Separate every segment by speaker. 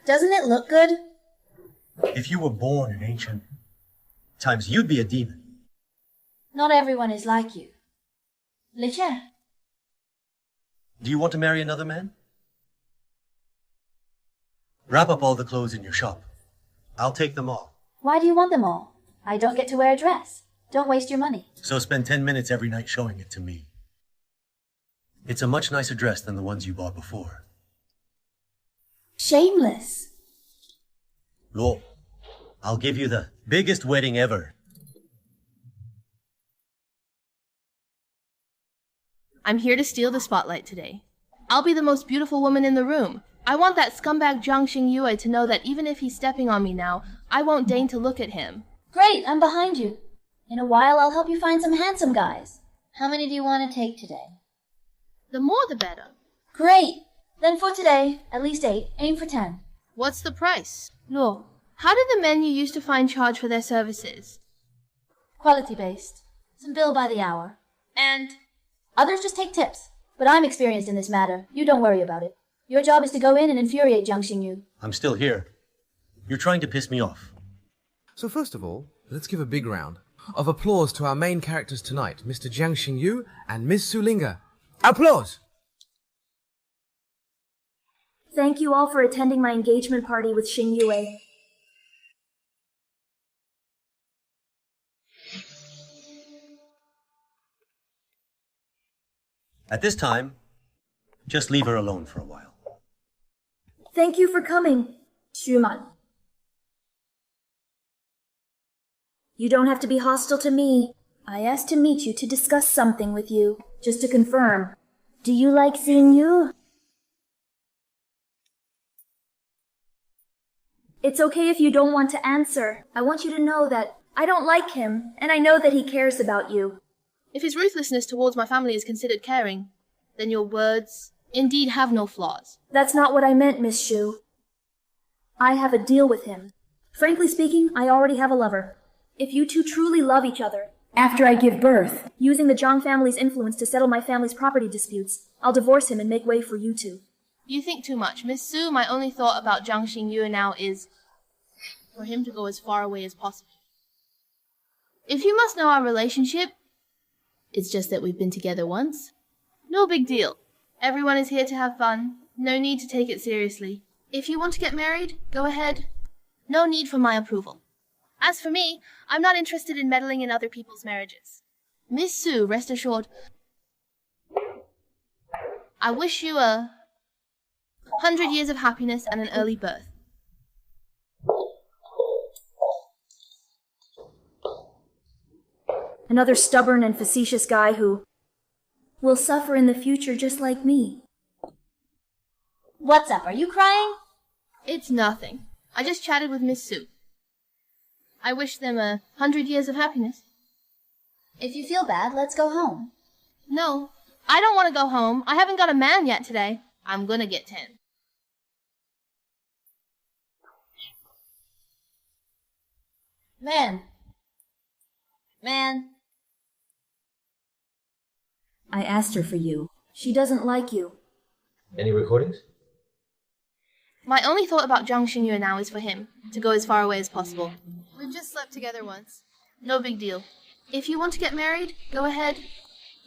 Speaker 1: Doesn't it look good?
Speaker 2: If you were born in ancient times, you'd be a demon.
Speaker 1: Not everyone is like you. Li Jie.
Speaker 2: Do you want to marry another man? Wrap up all the clothes in your shop. I'll take them all.
Speaker 1: Why do you want them all? I don't get to wear a dress. Don't waste your money.
Speaker 2: So spend 10 minutes every night showing it to me. It's a much nicer dress than the ones you bought before.
Speaker 1: Shameless.
Speaker 2: Luo, I'll give you the biggest wedding ever.
Speaker 3: I'm here to steal the spotlight today. I'll be the most beautiful woman in the room. I want that scumbag Jiang Xingyue to know that even if he's stepping on me now, I won't deign to look at him.
Speaker 1: Great, I'm behind you. In a while, I'll help you find some handsome guys. How many do you want to take today?
Speaker 3: The more the better.
Speaker 1: Great. Then for today, at least 8. Aim for 10.
Speaker 3: What's the price? Luo, how did the men you used to find charge for their services?
Speaker 1: Quality-based. Some bill by the hour.
Speaker 3: And
Speaker 1: Others just take tips. But I'm experienced in this matter. You don't worry about it. Your job is to go in and infuriate Jiang Xingyu.
Speaker 2: I'm still here. You're trying to piss me off.
Speaker 4: So first of all, let's give a big round of applause to our main characters tonight, Mr. Jiang Xingyu and Ms. Su Linga. Applause!
Speaker 1: Thank you all for attending my engagement party with Xingyue.
Speaker 2: At this time, just leave her alone for a while.
Speaker 1: Thank you for coming, Xu Man. You don't have to be hostile to me. I asked to meet you to discuss something with you. Just to confirm, do you like seeing you? It's okay if you don't want to answer. I want you to know that I don't like him, and I know that he cares about you.
Speaker 3: if his ruthlessness towards my family is considered caring, then your words indeed have no flaws.
Speaker 1: That's not what I meant, Miss Shu. I have a deal with him. Frankly speaking, I already have a lover. If you two truly love each other, after I give birth, using the Zhang family's influence to settle my family's property disputes, I'll divorce him and make way for you two.
Speaker 3: You think too much. Miss Su, my only thought about Zhang Xingyue now is for him to go as far away as possible. If you must know our relationship, it's just that we've been together once. No big deal. Everyone is here to have fun. No need to take it seriously. If you want to get married, go ahead. No need for my approval. As for me, I'm not interested in meddling in other people's marriages. Miss Su, rest assured, I wish you 100 years of happiness and an early birth.
Speaker 1: Another stubborn and facetious guy who will suffer in the future just like me. What's up? Are you crying?
Speaker 3: It's nothing. I just chatted with Miss Su. I wish them 100 years of happiness.
Speaker 1: If you feel bad, let's go home.
Speaker 3: No, I don't want to go home. I haven't got a man yet today. I'm gonna get 10.
Speaker 1: Man. I asked her for you. She doesn't like you.
Speaker 2: Any recordings?
Speaker 3: My only thought about Zhang Xingyue now is for him to go as far away as possible. We've just slept together once. No big deal. If you want to get married, go ahead.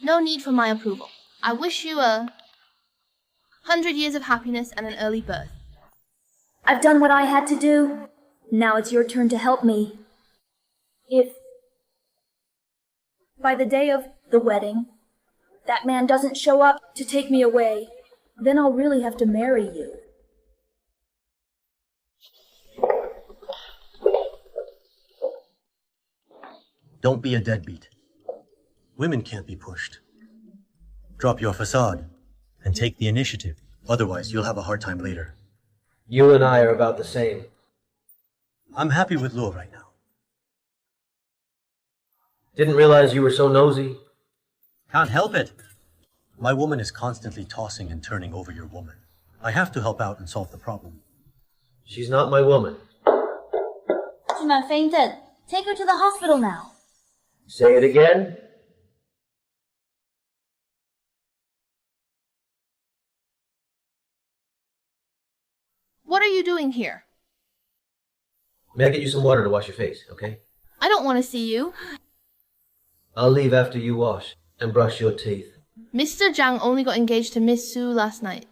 Speaker 3: No need for my approval. I wish you 100 years of happiness and an early birth.
Speaker 1: I've done what I had to do. Now it's your turn to help me. If by the day of the wedding, that man doesn't show up to take me away, then I'll really have to marry you.
Speaker 2: Don't be a deadbeat. Women can't be pushed. Drop your facade and take the initiative. Otherwise, you'll have a hard time later.
Speaker 5: You and I are about the same.
Speaker 2: I'm happy with Luo right now.
Speaker 5: Didn't realize you were so nosy.
Speaker 2: Can't help it. My woman is constantly tossing and turning over your woman. I have to help out and solve the problem.
Speaker 5: She's not my woman.
Speaker 1: Zhiman fainted. Take her to the hospital now.
Speaker 5: Say it again.
Speaker 3: What are you doing here?
Speaker 5: May I get you some water to wash your face, okay?
Speaker 3: I don't want to see you.
Speaker 5: I'll leave after you wash and brush your teeth.
Speaker 3: Mr. Zhang only got engaged to Miss Su last night.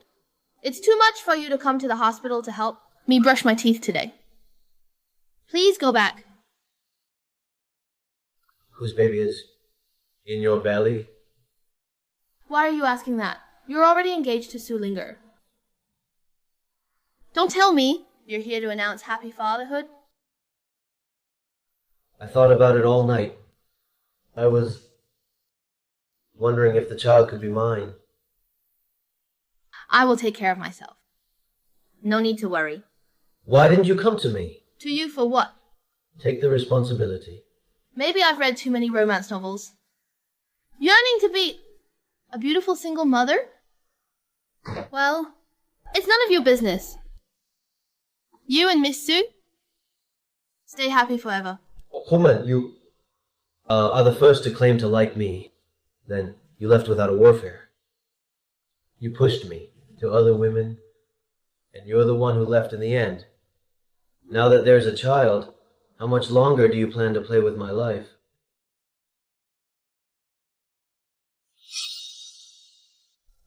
Speaker 3: It's too much for you to come to the hospital to help me brush my teeth today. Please go back.
Speaker 5: Whose baby is in your belly?
Speaker 3: Why are you asking that? You're already engaged to Su Linger. Don't tell me you're here to announce happy fatherhood.
Speaker 5: I thought about it all night. I was wondering if the child could be mine.
Speaker 3: I will take care of myself. No need to worry.
Speaker 5: Why didn't you come to me?
Speaker 3: To you for what?
Speaker 5: Take the responsibility.
Speaker 3: Maybe I've read too many romance novels. Yearning to be a beautiful single mother? Well, it's none of your business. You and Miss Su, stay happy forever.
Speaker 5: Woman, you are the first to claim to like me. Then you left without a warfare. You pushed me to other women, and you're the one who left in the end. Now that there's a child, how much longer do you plan to play with my life?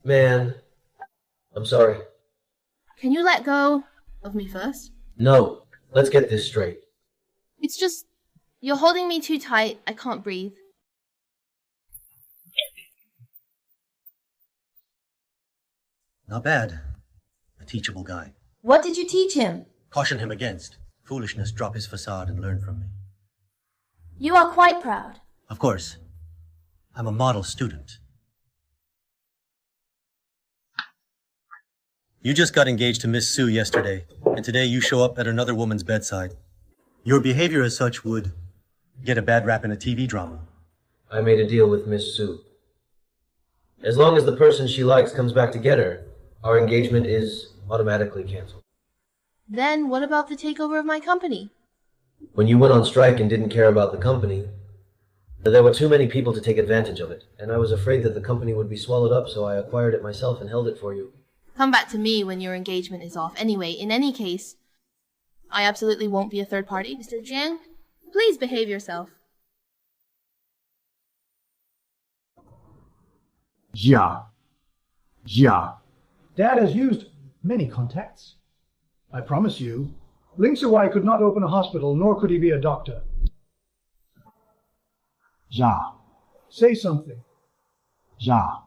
Speaker 5: Man, I'm sorry.
Speaker 3: Can you let go of me first?
Speaker 5: No, let's get this straight.
Speaker 3: It's just, you're holding me too tight. I can't breathe.
Speaker 2: Not bad. A teachable guy.
Speaker 6: What did you teach him?
Speaker 2: Caution him against foolishness, drop his facade and learn from me.
Speaker 1: You are quite proud.
Speaker 2: Of course. I'm a model student. You just got engaged to Miss Su yesterday, and today you show up at another woman's bedside. Your behavior as such would get a bad rap in a TV drama.
Speaker 5: I made a deal with Miss Su. As long as the person she likes comes back to get her, our engagement is automatically canceled.
Speaker 3: Then what about the takeover of my company?
Speaker 5: When you went on strike and didn't care about the company, there were too many people to take advantage of it, and I was afraid that the company would be swallowed up, so I acquired it myself and held it for you.
Speaker 3: Come back to me when your engagement is off. Anyway, in any case, I absolutely won't be a third party. Mr. Jiang, please behave yourself.
Speaker 7: Ja. Dad has used many contacts. I promise you, Ling Siwai could not open a hospital, nor could he be a doctor. Ja. Say something. Ja.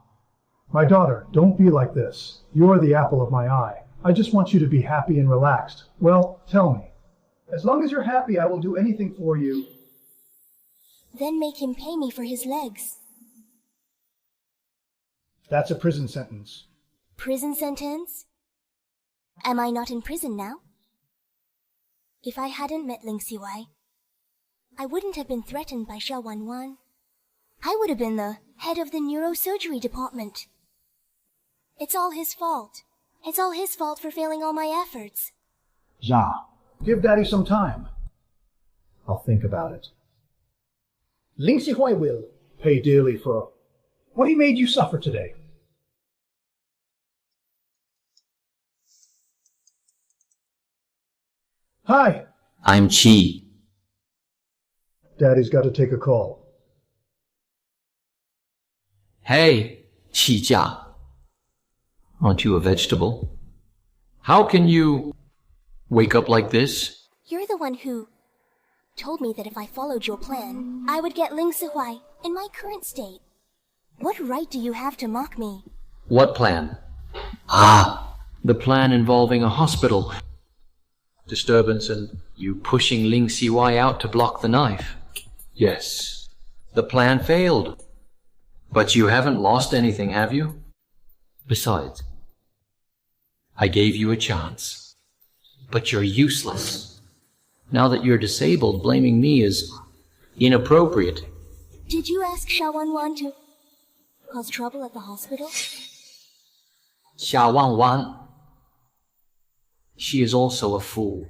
Speaker 7: My daughter, don't be like this. You're the apple of my eye. I just want you to be happy and relaxed. Well, tell me. As long as you're happy, I will do anything for you.
Speaker 8: Then make him pay me for his legs.
Speaker 7: That's a prison sentence.
Speaker 8: Prison sentence? Am I not in prison now? If I hadn't met Ling Siwai, I wouldn't have been threatened by Xiao Wanwan. I would have been the head of the neurosurgery department. It's all his fault. It's all his fault for failing all my efforts.
Speaker 7: Ja. Give Daddy some time. I'll think about it. Ling Sihuai will pay dearly for what he made you suffer today. Hi.
Speaker 9: I'm Qi.
Speaker 7: Daddy's got to take a call.
Speaker 9: Hey, Qi Jia. Aren't you a vegetable? How can you wake up like this?
Speaker 8: You're the one who told me that if I followed your plan, I would get Ling Sihuai in my current state. What right do you have to mock me?
Speaker 9: What plan? Ah, the plan involving a hospital disturbance and you pushing Ling Siwai out to block the knife. Yes, the plan failed. But you haven't lost anything, have you? Besides, I gave you a chance. But you're useless. Now that you're disabled, blaming me is inappropriate.
Speaker 8: Did you ask Xiao Wanwan to cause trouble at the hospital?
Speaker 9: Xia Wanwan. She is also a fool.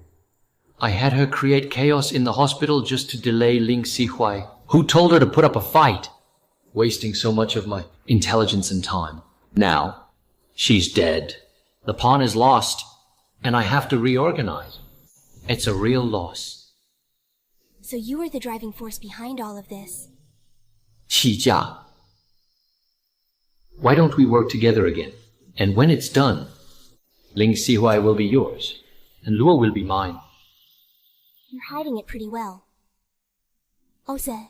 Speaker 9: I had her create chaos in the hospital just to delay Ling Sihuai, who told her to put up a fight, wasting so much of my intelligence and time. Now, she's dead. The pawn is lost, and I have to reorganize. It's a real loss.
Speaker 8: So you are the driving force behind all of this.
Speaker 9: 起家. Why don't we work together again? And when it's done, Ling Xihuai will be yours, and Luo will be mine.
Speaker 8: You're hiding it pretty well. Ose,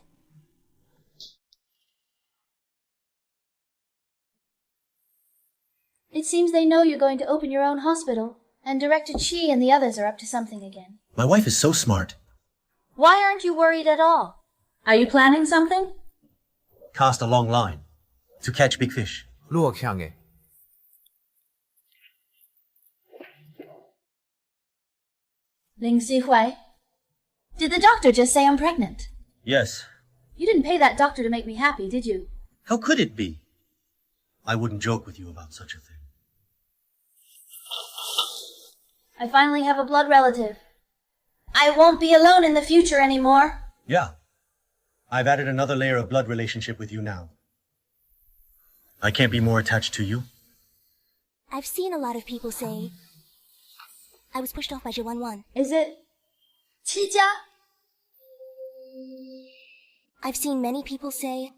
Speaker 1: It seems they know you're going to open your own hospital, and Director Chi and the others are up to something again.
Speaker 2: My wife is so smart.
Speaker 1: Why aren't you worried at all? Are you planning something?
Speaker 2: Cast a long line to catch big fish.
Speaker 4: Luo Qiange.
Speaker 1: Ling Xihui, did the doctor just say I'm pregnant?
Speaker 2: Yes.
Speaker 1: You didn't pay that doctor to make me happy, did you?
Speaker 2: How could it be? I wouldn't joke with you about such a thing.
Speaker 1: I finally have a blood relative. I won't be alone in the future anymore.
Speaker 2: Yeah. I've added another layer of blood relationship with you now. I can't be more attached to you.
Speaker 8: I've seen a lot of people say I was pushed off by Zhewanwan.
Speaker 1: Is it Qijia?
Speaker 8: I've seen many people say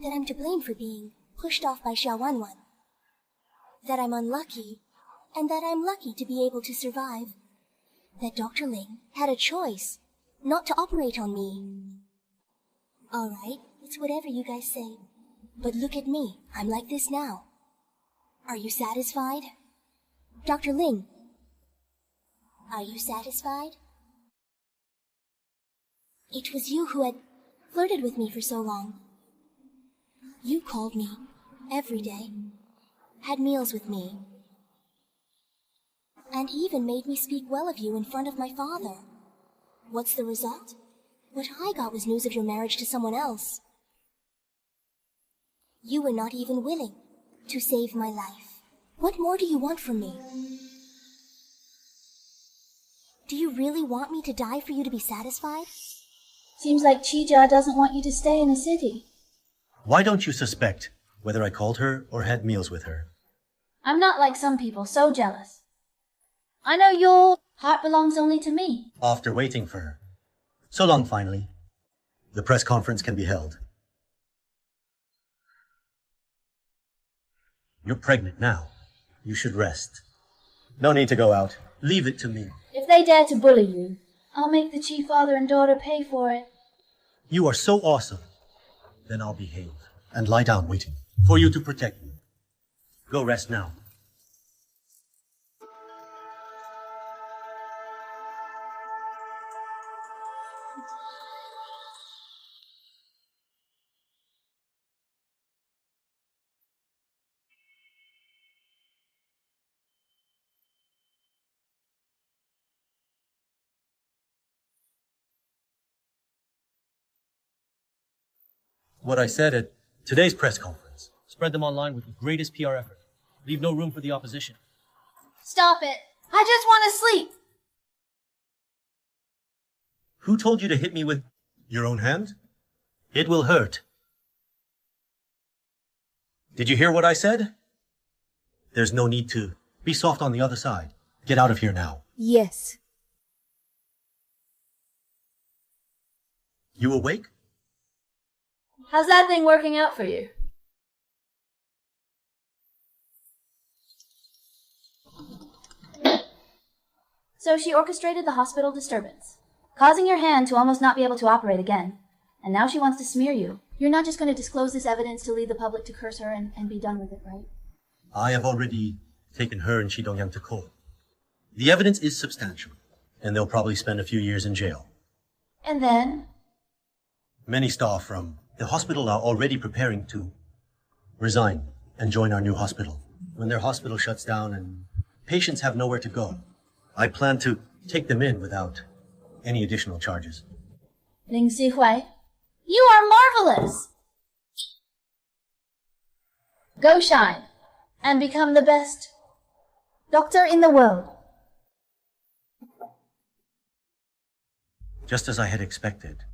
Speaker 8: that I'm to blame for being pushed off by Xiaowanwan, that I'm unlucky, and that I'm lucky to be able to survive, that Dr. Ling had a choice not to operate on me. Alright, it's whatever you guys say, but look at me, I'm like this now. Are you satisfied? Dr. Ling, are you satisfied? It was you who had flirted with me for so long. You called me every day, had meals with me, and even made me speak well of you in front of my father. What's the result? What I got was news of your marriage to someone else. You were not even willing to save my life. What more do you want from me? Do you really want me to die for you to be satisfied?
Speaker 1: Seems like Qijia doesn't want you to stay in the city.
Speaker 2: Why don't you suspect whether I called her or had meals with her?
Speaker 1: I'm not like some people, so jealous. I know your heart belongs only to me.
Speaker 2: After waiting for her. So long, finally. The press conference can be held. You're pregnant now. You should rest. No need to go out. Leave it to me.
Speaker 1: If they dare to bully you, I'll make the Chi father and daughter pay for it.
Speaker 2: You are so awesome. Then I'll behave and lie down waiting for you to protect me. Go rest now. What I said at today's press conference. Spread them online with the greatest PR effort. Leave no room for the opposition.
Speaker 1: Stop it. I just want to sleep.
Speaker 2: Who told you to hit me with your own hand? It will hurt. Did you hear what I said? There's no need to be soft on the other side. Get out of here now.
Speaker 6: Yes.
Speaker 2: You awake?
Speaker 1: How's that thing working out for you? So she orchestrated the hospital disturbance, causing your hand to almost not be able to operate again. And now she wants to smear you. You're not just going to disclose this evidence to lead the public to curse her and be done with it, right?
Speaker 2: I have already taken her and Shi Dongyang to court. The evidence is substantial, and they'll probably spend a few years in jail.
Speaker 1: And then?
Speaker 2: Many staff from the hospital are already preparing to resign and join our new hospital. When their hospital shuts down and patients have nowhere to go, I plan to take them in without any additional charges.
Speaker 1: Ling Xihui, you are marvelous! Go shine and become the best doctor in the world.
Speaker 2: Just as I had expected,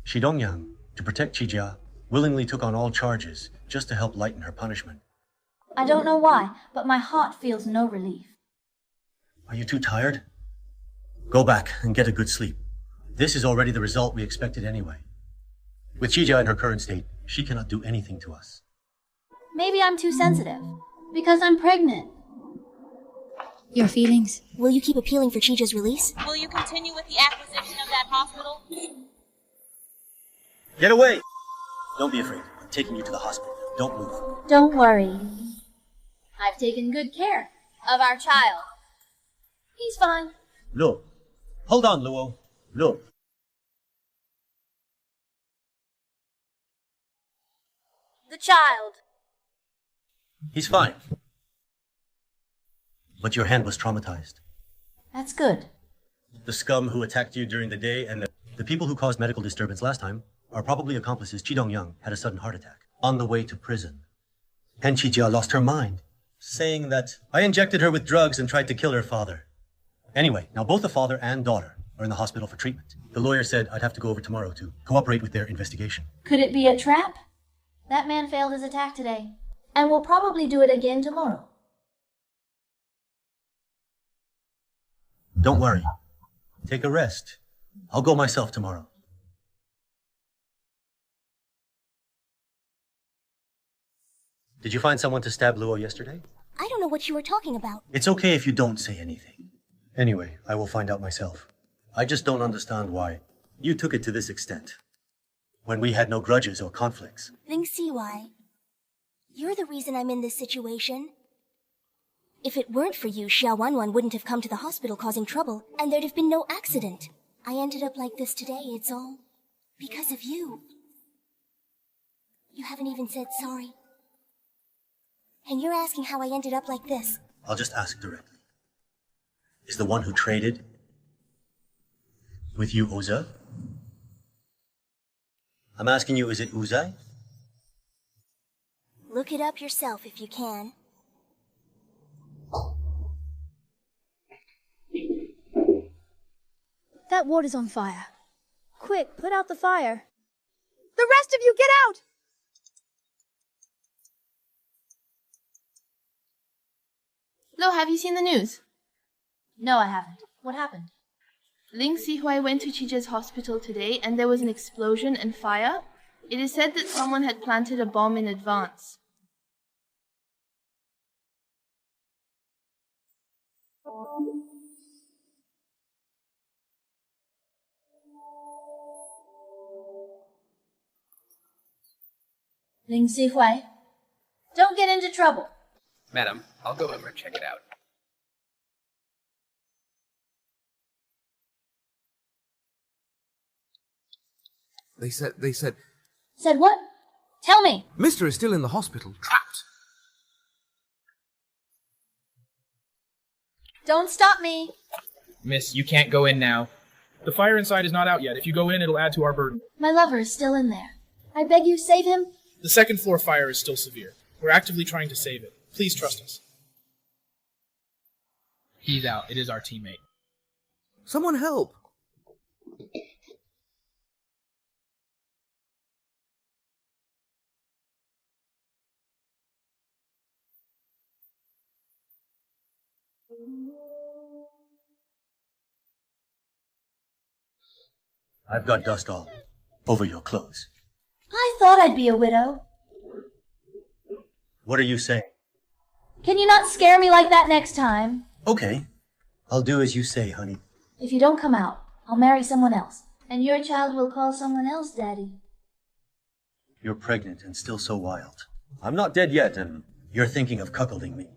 Speaker 2: Shi Dongyang, to protect Qijia, willingly took on all charges just to help lighten her punishment.
Speaker 1: I don't know why, but my heart feels no relief.
Speaker 2: Are you too tired? Go back and get a good sleep. This is already the result we expected anyway. With Chija in her current state, she cannot do anything to us.
Speaker 1: Maybe I'm too sensitive. Because I'm pregnant.
Speaker 6: Your feelings?
Speaker 8: Will you keep appealing for Chija's release?
Speaker 10: Will you continue with the acquisition of that hospital?
Speaker 2: Get away! Don't be afraid. I'm taking you to the hospital. Don't move.
Speaker 1: Don't worry. I've taken good care of our child. He's fine.
Speaker 2: Look. Hold on, Luo. Look.
Speaker 1: The child.
Speaker 2: He's fine. But your hand was traumatized.
Speaker 1: That's good.
Speaker 2: The scum who attacked you during the day and the people who caused medical disturbance last time are probably accomplices. Chi Dong-young had a sudden heart attack on the way to prison. And Chi-jia lost her mind, saying that I injected her with drugs and tried to kill her father. Anyway, now both the father and daughter are in the hospital for treatment. The lawyer said I'd have to go over tomorrow to cooperate with their investigation.
Speaker 1: Could it be a trap? That man failed his attack today, and will probably do it again tomorrow.
Speaker 2: Don't worry. Take a rest. I'll go myself tomorrow. Did you find someone to stab Luo yesterday?
Speaker 8: I don't know what you were talking about.
Speaker 2: It's okay if you don't say anything. Anyway, I will find out myself. I just don't understand why you took it to this extent, when we had no grudges or conflicts.
Speaker 8: Ling Siwai, you're the reason I'm in this situation. If it weren't for you, Xia Wanwan wouldn't have come to the hospital causing trouble, and there'd have been no accident. I ended up like this today, it's all because of you. You haven't even said sorry. And you're asking how I ended up like this.
Speaker 2: I'll just ask directly. Is the one who traded with you Oza? I'm asking you, is it Uzai?
Speaker 8: Look it up yourself if you can.
Speaker 6: That ward is on fire. Quick, put out the fire. The rest of you, get out!
Speaker 3: Lo, have you seen the news?
Speaker 1: No, I haven't. What happened?
Speaker 3: Ling Sihui went to Chija's hospital today and there was an explosion and fire. It is said that someone had planted a bomb in advance.
Speaker 1: Ling Sihui, don't get into trouble.
Speaker 11: Madam, I'll go over and check it out.
Speaker 4: They said,
Speaker 1: Said what? Tell me.
Speaker 4: Mister is still in the hospital, trapped.
Speaker 1: Don't stop me.
Speaker 12: Miss, you can't go in now. The fire inside is not out yet. If you go in, it'll add to our burden.
Speaker 1: My lover is still in there. I beg you, save him.
Speaker 12: The second floor fire is still severe. We're actively trying to save it. Please trust us. He's out. It is our teammate.
Speaker 4: Someone help!
Speaker 2: I've got dust all over your clothes.
Speaker 1: I thought I'd be a widow.
Speaker 2: What are you saying?
Speaker 1: Can you not scare me like that next time?
Speaker 2: Okay. I'll do as you say, honey.
Speaker 1: If you don't come out, I'll marry someone else. And your child will call someone else daddy.
Speaker 2: You're pregnant and still so wild. I'm not dead yet, and you're thinking of cuckolding me.